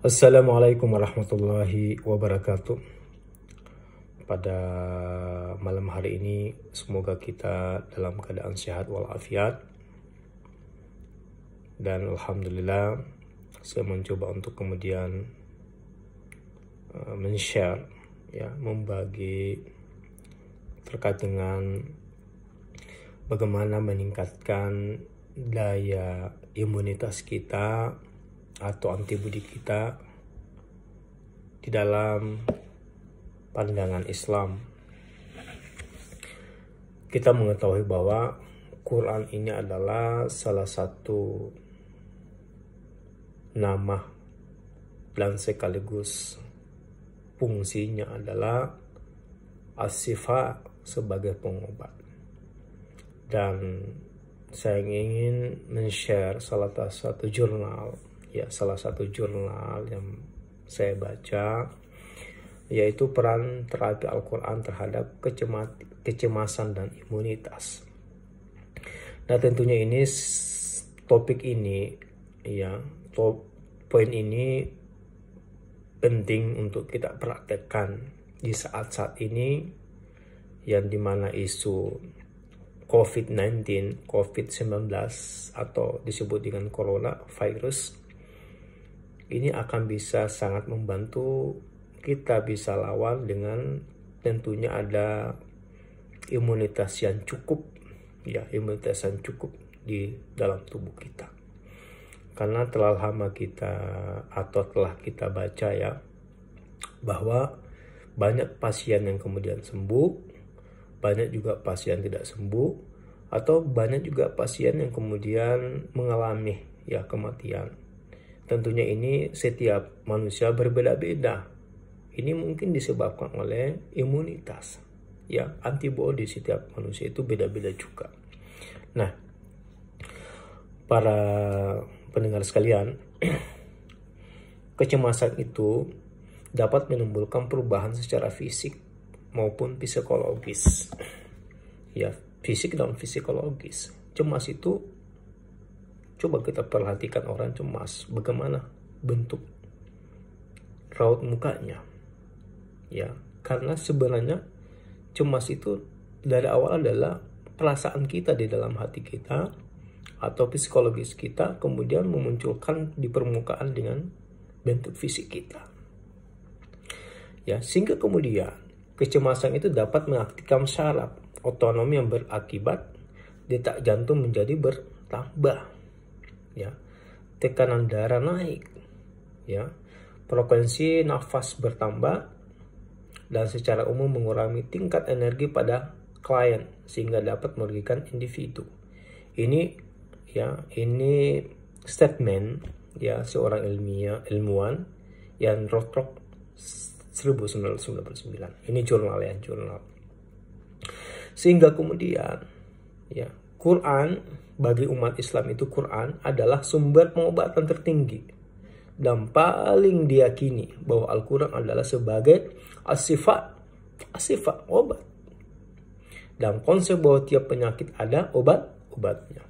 Assalamualaikum warahmatullahi wabarakatuh. Pada malam hari ini semoga kita dalam keadaan sehat walafiat. Dan alhamdulillah saya mencoba untuk kemudian men-share, membagi terkait dengan bagaimana meningkatkan daya imunitas kita atau antibodi kita di dalam pandangan Islam. Kita mengetahui bahwa Quran ini adalah salah satu nama dan sekaligus fungsinya adalah as-shifa sebagai pengobat. Dan saya ingin men-share salah satu jurnal yang saya baca, yaitu peran terapi Al-Quran terhadap kecemasan dan imunitas. Nah, tentunya poin ini penting untuk kita praktekkan di saat-saat ini, yang dimana isu COVID-19 atau disebut dengan coronavirus ini akan bisa sangat membantu kita bisa lawan dengan tentunya ada imunitas yang cukup di dalam tubuh kita. Karena telah kita baca bahwa banyak pasien yang kemudian sembuh, banyak juga pasien tidak sembuh, atau banyak juga pasien yang kemudian mengalami kematian. Tentunya ini setiap manusia berbeda-beda. Ini mungkin disebabkan oleh imunitas. Antibodi setiap manusia itu beda-beda juga. Nah, para pendengar sekalian, kecemasan itu dapat menimbulkan perubahan secara fisik maupun psikologis. Fisik dan psikologis. Cemas itu, coba kita perhatikan orang cemas, bagaimana bentuk raut mukanya. Karena sebenarnya cemas itu dari awal adalah perasaan kita di dalam hati kita atau psikologis kita kemudian memunculkan di permukaan dengan bentuk fisik kita. Sehingga kemudian kecemasan itu dapat mengaktifkan syaraf otonom yang berakibat detak jantung menjadi bertambah. Tekanan darah naik, frekuensi nafas bertambah, dan secara umum mengurangi tingkat energi pada klien sehingga dapat merugikan individu. Ini statement seorang ilmuwan yang Rothrock 1999. Ini jurnal. Sehingga kemudian Quran bagi umat Islam itu, Quran adalah sumber pengobatan tertinggi dan paling diyakini bahwa Al-Quran adalah sebagai as-shifa, obat. Dan konsep bahwa tiap penyakit ada obatnya.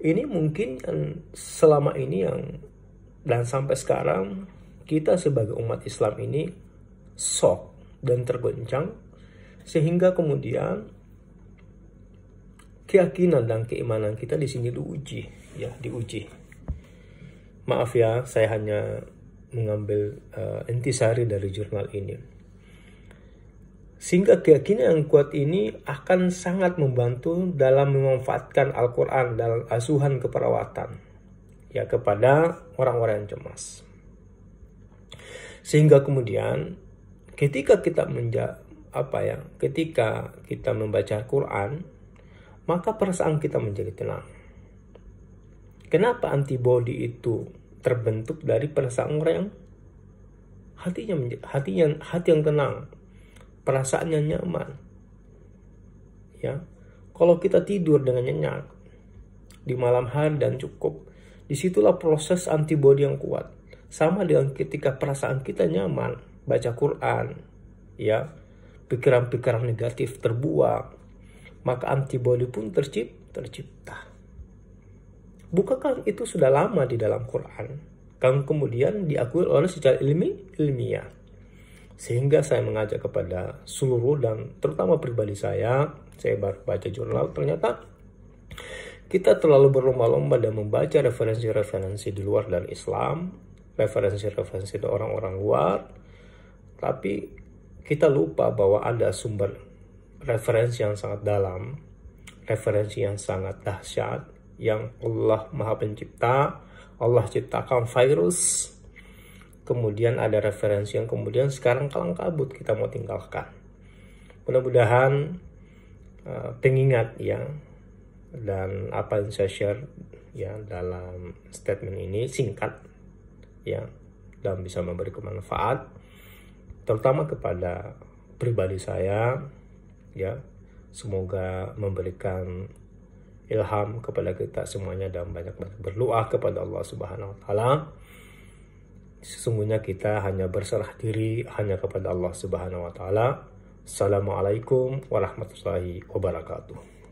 Ini mungkin selama ini dan sampai sekarang kita sebagai umat Islam ini shock dan tergoncang, sehingga kemudian keyakinan dan keimanan kita di sini diuji. Maaf saya hanya mengambil intisari dari jurnal ini. Sehingga keyakinan yang kuat ini akan sangat membantu dalam memanfaatkan Al-Quran dalam asuhan keperawatan kepada orang-orang yang cemas. Sehingga kemudian ketika kita membaca Al-Quran, maka perasaan kita menjadi tenang. Kenapa antibodi itu terbentuk dari perasaan orang yang hati yang tenang, perasaannya nyaman. Kalau kita tidur dengan nyenyak di malam hari dan cukup, disitulah proses antibodi yang kuat. Sama dengan ketika perasaan kita nyaman, baca Quran, pikiran-pikiran negatif terbuang, maka antibodi pun tercipta. Bukankah itu sudah lama di dalam Quran? kemudian diakui oleh secara ilmiah. Sehingga saya mengajak kepada seluruh dan terutama pribadi saya baru baca jurnal, ternyata kita terlalu berlomba-lomba dan membaca referensi-referensi di luar dari Islam, referensi-referensi dari orang-orang luar, tapi kita lupa bahwa ada sumber referensi yang sangat dalam, referensi yang sangat dahsyat, yang Allah Maha Pencipta, Allah ciptakan virus, kemudian ada referensi yang kemudian sekarang kalang kabut kita mau tinggalkan. Mudah-mudahan pengingat ya, dan apa yang saya share ya dalam statement ini singkat ya, dan bisa memberi manfaat terutama kepada pribadi saya ya. Semoga memberikan ilham kepada kita semuanya dan banyak-banyak berdoa kepada Allah Subhanahu wa taala. Sesungguhnya kita hanya berserah diri hanya kepada Allah Subhanahu wa taala. Assalamualaikum warahmatullahi wabarakatuh.